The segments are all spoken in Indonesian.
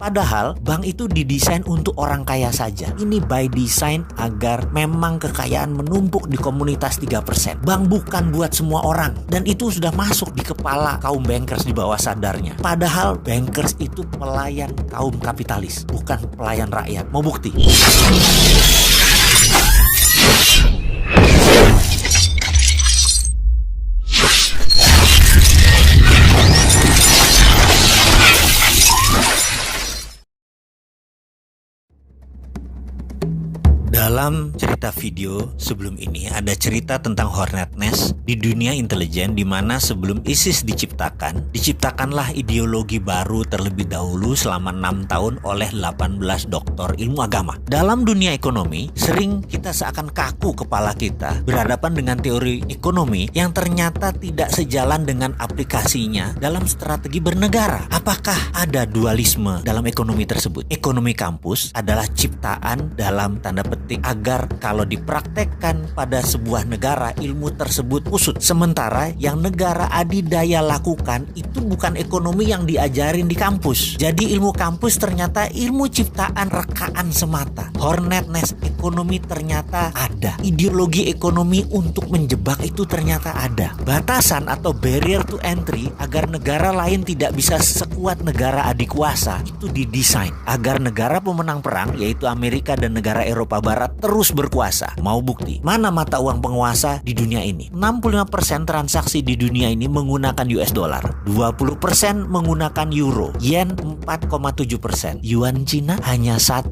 Padahal bank itu didesain untuk orang kaya saja. Ini by design agar memang kekayaan menumpuk di komunitas 3%. Bank bukan buat semua orang. Dan itu sudah masuk di kepala kaum bankers di bawah sadarnya. Padahal bankers itu pelayan kaum kapitalis, bukan pelayan rakyat. Mau bukti? Dalam cerita video sebelum ini ada cerita tentang Hornet Nest di dunia intelijen, di mana sebelum ISIS diciptakanlah ideologi baru terlebih dahulu selama 6 tahun oleh 18 doktor ilmu agama. Dalam dunia ekonomi, sering kita seakan kaku kepala kita berhadapan dengan teori ekonomi yang ternyata tidak sejalan dengan aplikasinya dalam strategi bernegara. Apakah ada dualisme dalam ekonomi tersebut? Ekonomi kampus adalah ciptaan dalam tanda petik agar kalau dipraktekkan pada sebuah negara ilmu tersebut usut. Sementara yang negara adidaya lakukan itu bukan ekonomi yang diajarin di kampus. Jadi ilmu kampus ternyata ilmu ciptaan rekaan semata. Hornet Nest ekonomi ternyata ada. Ideologi ekonomi untuk menjebak itu ternyata ada. Batasan atau barrier to entry agar negara lain tidak bisa sekuat negara adik kuasa itu didesain agar negara pemenang perang yaitu Amerika dan negara Eropa Barat terus berkuasa. Mau bukti? Mana mata uang penguasa di dunia ini? 65% transaksi di dunia ini menggunakan US dollar, 20% menggunakan euro, yen 4,7%, yuan Cina hanya 1,9%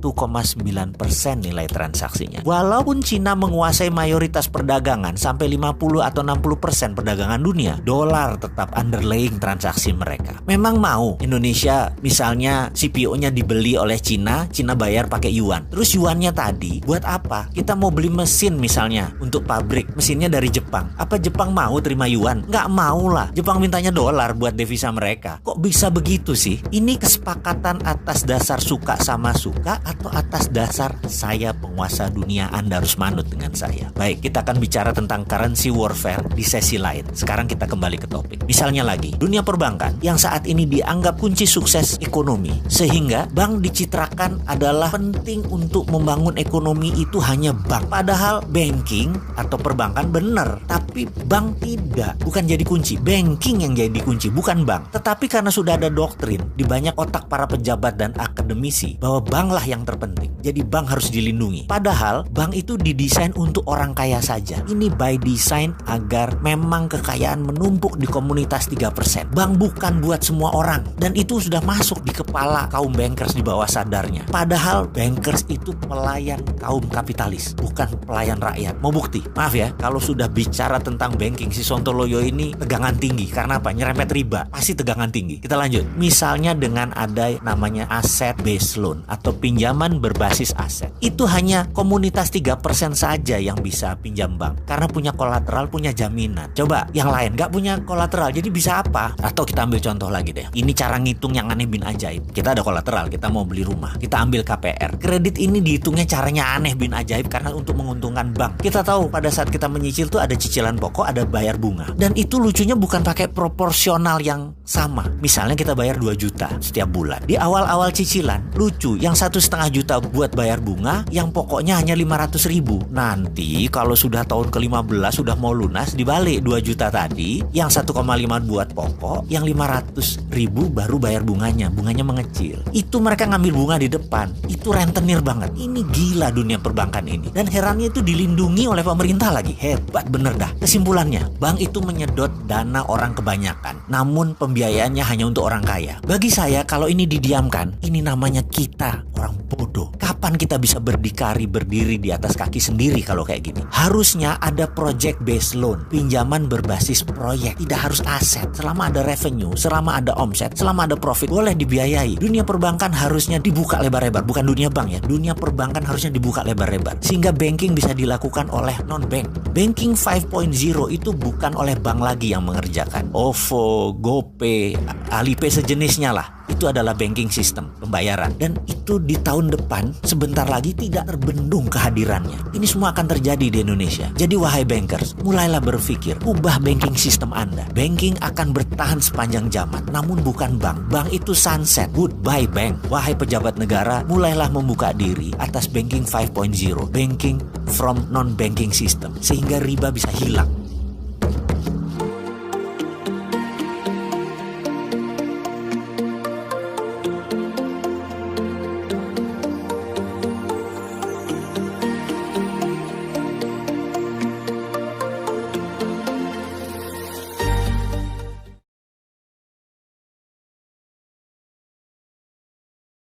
nilai transaksinya. Walaupun Cina menguasai mayoritas perdagangan sampai 50 atau 60% perdagangan dunia, dolar tetap underlying transaksi mereka. Memang mau Indonesia misalnya CPO-nya dibeli oleh Cina bayar pakai yuan. Terus yuannya tadi buat apa? Kita mau beli mesin misalnya untuk pabrik, mesinnya dari Jepang. Apa Jepang mau terima yuan? Nggak mau lah. Jepang mintanya dolar buat devisa mereka. Kok bisa begitu sih? Ini kesepakatan atas dasar suka sama suka atau atas dasar saya penguasa dunia, Anda harus manut dengan saya. Baik, kita akan bicara tentang currency warfare di sesi lain. Sekarang kita kembali ke topik. Misalnya lagi, dunia perbankan yang saat ini dianggap kunci sukses ekonomi, sehingga bank dicitrakan adalah penting untuk membangun ekonomi itu hanya bank. Padahal banking atau perbankan benar, tapi bank tidak. Bukan jadi kunci. Banking yang jadi kunci, bukan bank. Tetapi karena sudah ada doktrin di banyak otak para pejabat dan akademisi bahwa banklah yang terpenting. Jadi bank harus dilindungi. Padahal bank itu didesain untuk orang kaya saja. Ini by design agar memang kekayaan menumpuk di komunitas 3%. Bank bukan buat semua orang. Dan itu sudah masuk di kepala kaum bankers di bawah sadarnya. Padahal bankers itu pelayan kaum kapitalis, bukan pelayan rakyat. Mau bukti? Maaf ya, kalau sudah bicara tentang banking, si Sontoloyo ini tegangan tinggi. Karena apa? Nyerempet riba, pasti tegangan tinggi. Kita lanjut. Misalnya dengan ada namanya asset based loan atau pinjaman berbasis aset. Itu hanya komunitas 3% saja yang bisa pinjam bank. Karena punya kolateral, punya jaminan. Coba yang lain nggak punya kolateral, jadi bisa apa? Atau kita ambil contoh lagi deh. Ini cara ngitung yang aneh bin ajaib. Kita ada kolateral, kita mau beli rumah. Kita ambil KPR. Kredit ini dihitungnya caranya aneh bin ajaib karena untuk menguntungkan bank. Kita tahu pada saat kita menyicil tuh ada cicilan pokok, ada bayar bunga. Dan itu lucunya bukan pakai proporsional yang sama. Misalnya kita bayar 2 juta setiap bulan. Di awal-awal cicilan, lucu. Yang 1,5 juta buat bayar bunga, yang pokoknya hanya 500.000. Nanti kalau sudah tahun ke-15 sudah mau lunas, dibalik 2 juta tadi, yang 1,5 buat pokok, yang 500.000 baru bayar bunganya. Bunganya mengecil. Itu mereka ngambil bunga di depan. Itu rentenir banget. Ini gila dunia perbankan ini. Dan herannya itu dilindungi oleh pemerintah lagi. Hebat bener dah. Kesimpulannya, bank itu menyedot dana orang kebanyakan. Namun pembiayaannya hanya untuk orang kaya. Bagi saya, kalau ini didiamkan, ini namanya kita orang bodoh. Kapan kita bisa berdiri di atas kaki sendiri kalau kayak gini? Harusnya ada project based loan, pinjaman berbasis proyek. Tidak harus aset. Selama ada revenue, selama ada omset, selama ada profit, boleh dibiayai. Dunia perbankan harusnya dibuka lebar-lebar. Bukan dunia bank ya. Dunia perbankan harusnya dibuka lebar-lebar. Sehingga banking bisa dilakukan oleh non-bank. Banking 5.0 itu bukan oleh bank lagi yang mengerjakan. OVO, GoPay, Alipay sejenisnya lah. itu adalah banking system, pembayaran. Dan itu di tahun depan sebentar lagi tidak terbendung kehadirannya. Ini semua akan terjadi di Indonesia. Jadi wahai bankers, mulailah berpikir, ubah banking system Anda. Banking akan bertahan sepanjang zaman, namun bukan bank. Bank itu sunset, goodbye bank. Wahai pejabat negara, mulailah membuka diri atas banking 5.0, banking from non-banking system, sehingga riba bisa hilang.